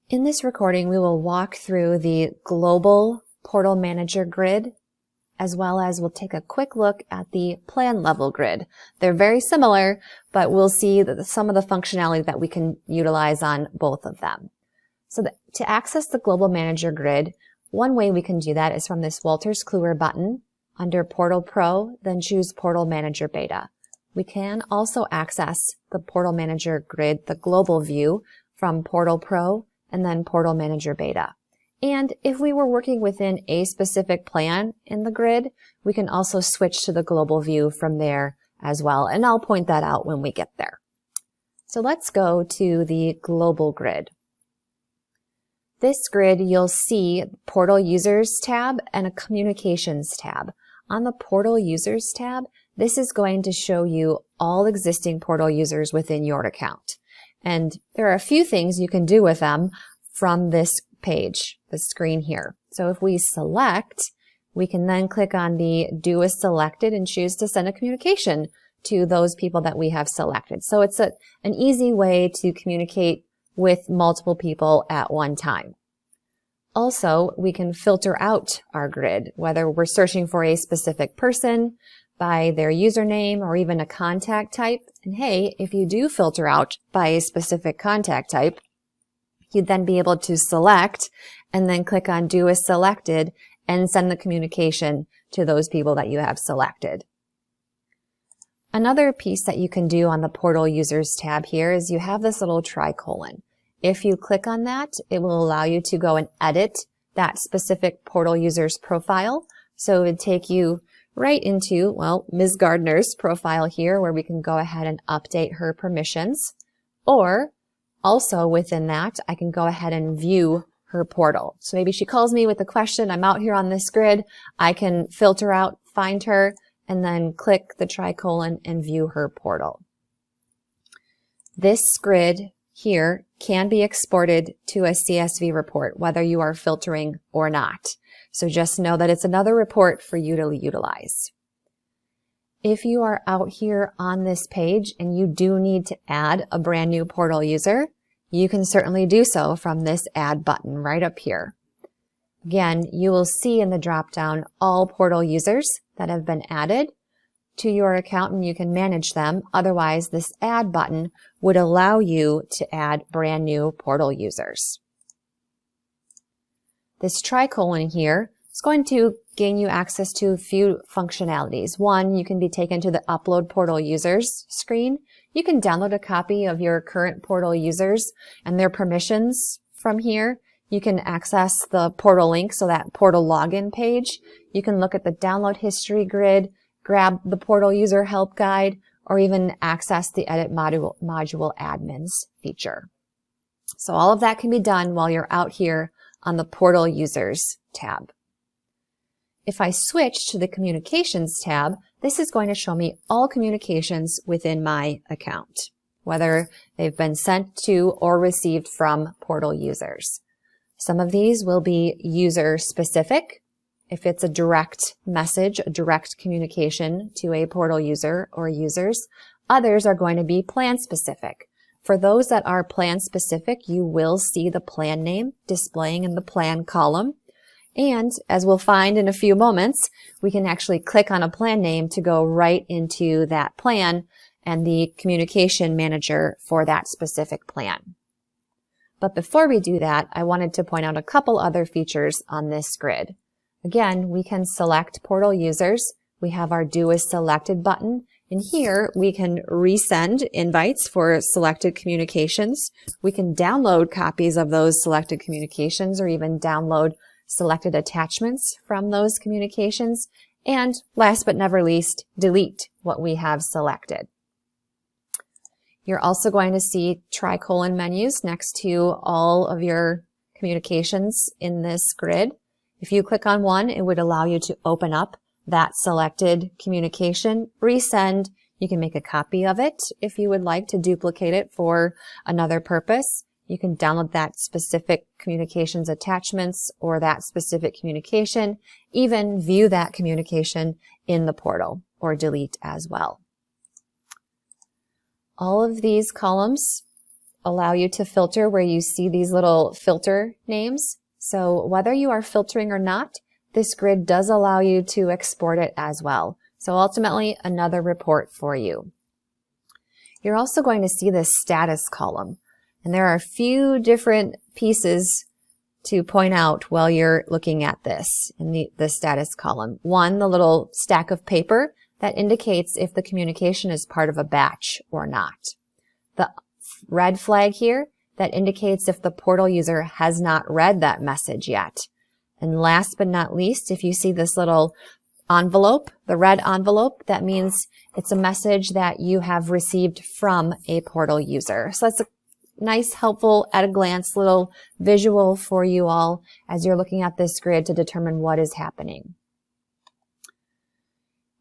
In this recording, we will walk through the global portal manager grid, as well as we'll take a quick look at the plan level grid. They're very similar, but we'll see that some of the functionality that we can utilize on both of them. So to access the global manager grid, one way we can do that is from this Wolters Kluwer button under Portal Pro, then choose Portal Manager Beta. We can also access the Portal Manager grid, the global view, from Portal Pro and then Portal Manager Beta. And if we were working within a specific plan in the grid, we can also switch to the global view from there as well. And I'll point that out when we get there. So let's go to the global grid. This grid, you'll see Portal Users tab and a Communications tab. On the Portal Users tab, this is going to show you all existing portal users within your account. And there are a few things you can do with them from this page, the screen here. So if we select, we can then click on the Do as Selected and choose to send a communication to those people that we have selected. So it's an easy way to communicate with multiple people at one time. Also, we can filter out our grid, whether we're searching for a specific person by their username or even a contact type. And hey, if you do filter out by a specific contact type, you'd then be able to select and then click on Do as Selected and send the communication to those people that you have selected. Another piece that you can do on the Portal Users tab here is you have this little tricolon. If you click on that, it will allow you to go and edit that specific portal user's profile. So it would take you right into, well, Ms. Gardner's profile here, where we can go ahead and update her permissions. Or also within that, I can go ahead and view her portal. So maybe she calls me with a question. I'm out here on this grid. I can filter out, find her, and then click the tricolon and view her portal. This grid here can be exported to a CSV report, whether you are filtering or not. So just know that it's another report for you to utilize. If you are out here on this page and you do need to add a brand new portal user, you can certainly do so from this Add button right up here. Again, you will see in the drop-down all portal users that have been added to your account and you can manage them. Otherwise, this Add button would allow you to add brand new portal users. This tricolon here is going to gain you access to a few functionalities. One, you can be taken to the Upload Portal Users screen. You can download a copy of your current portal users and their permissions from here. You can access the portal link, so that portal login page. You can look at the download history grid, grab the portal user help guide, or even access the Edit Module Admins feature. So all of that can be done while you're out here on the Portal Users tab. If I switch to the Communications tab, this is going to show me all communications within my account, whether they've been sent to or received from portal users. Some of these will be user specific. If it's a direct message, a direct communication to a portal user or users, others are going to be plan specific. For those that are plan specific, you will see the plan name displaying in the plan column. And as we'll find in a few moments, we can actually click on a plan name to go right into that plan and the communication manager for that specific plan. But before we do that, I wanted to point out a couple other features on this grid. Again, we can select portal users. We have our Do as Selected button. And here we can resend invites for selected communications. We can download copies of those selected communications or even download selected attachments from those communications. And last but never least, delete what we have selected. You're also going to see tricolon menus next to all of your communications in this grid. If you click on one, it would allow you to open up that selected communication, resend. You can make a copy of it if you would like to duplicate it for another purpose. You can download that specific communications attachments or that specific communication, even view that communication in the portal or delete as well. All of these columns allow you to filter where you see these little filter names. So whether you are filtering or not, this grid does allow you to export it as well. So ultimately, another report for you. You're also going to see this status column. And there are a few different pieces to point out while you're looking at this in the status column. One, the little stack of paper that indicates if the communication is part of a batch or not. The red flag here that indicates if the portal user has not read that message yet. And last but not least, if you see this little envelope, the red envelope, that means it's a message that you have received from a portal user. So that's a nice, helpful, at a glance little visual for you all as you're looking at this grid to determine what is happening.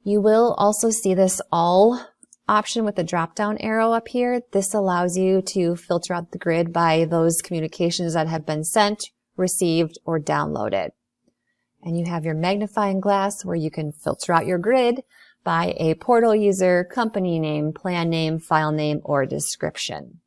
You will also see this all option with the drop-down arrow up here. This allows you to filter out the grid by those communications that have been sent, received, or downloaded. And you have your magnifying glass where you can filter out your grid by a portal user, company name, plan name, file name, or description.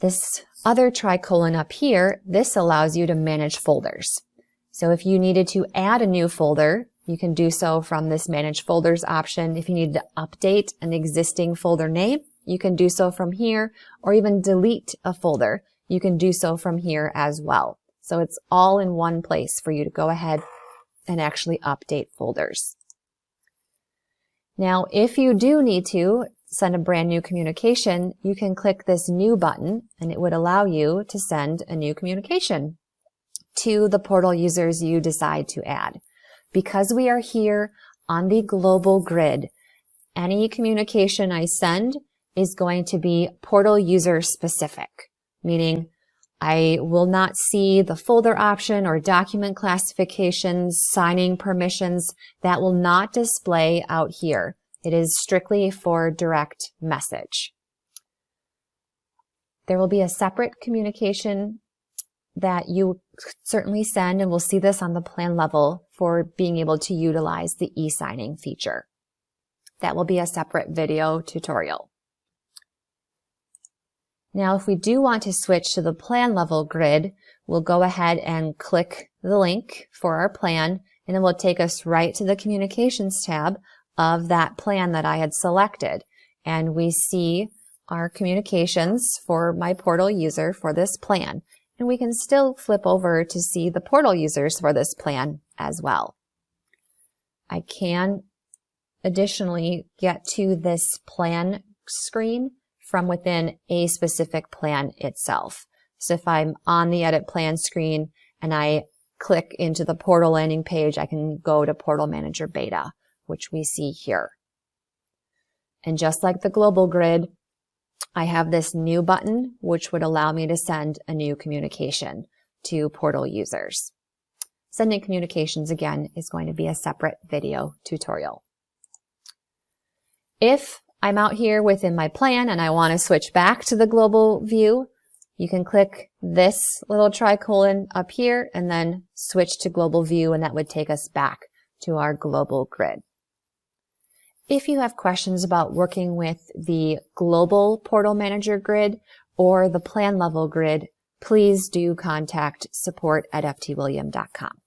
This other tricolon up here, this allows you to manage folders. So if you needed to add a new folder, you can do so from this Manage Folders option. If you need to update an existing folder name, you can do so from here, or even delete a folder. You can do so from here as well. So it's all in one place for you to go ahead and actually update folders. Now, if you do need to send a brand new communication, you can click this New button, and it would allow you to send a new communication to the portal users you decide to add. Because we are here on the global grid, any communication I send is going to be portal user specific, meaning I will not see the folder option or document classifications, signing permissions. That will not display out here. It is strictly for direct message. There will be a separate communication that you certainly send, and we'll see this on the plan level for being able to utilize the e-signing feature. That will be a separate video tutorial. Now, if we do want to switch to the plan level grid, we'll go ahead and click the link for our plan, and it will take us right to the communications tab of that plan that I had selected. And we see our communications for my portal user for this plan. And we can still flip over to see the portal users for this plan as well. I can additionally get to this plan screen from within a specific plan itself. So if I'm on the Edit Plan screen and I click into the portal landing page, I can go to Portal Manager Beta, which we see here. And just like the global grid, I have this New button, which would allow me to send a new communication to portal users. Sending communications, again, is going to be a separate video tutorial. If I'm out here within my plan and I want to switch back to the global view, you can click this little tricolon up here and then switch to global view, and that would take us back to our global grid. If you have questions about working with the global portal manager grid or the plan level grid, please do contact support@ftwilliam.com.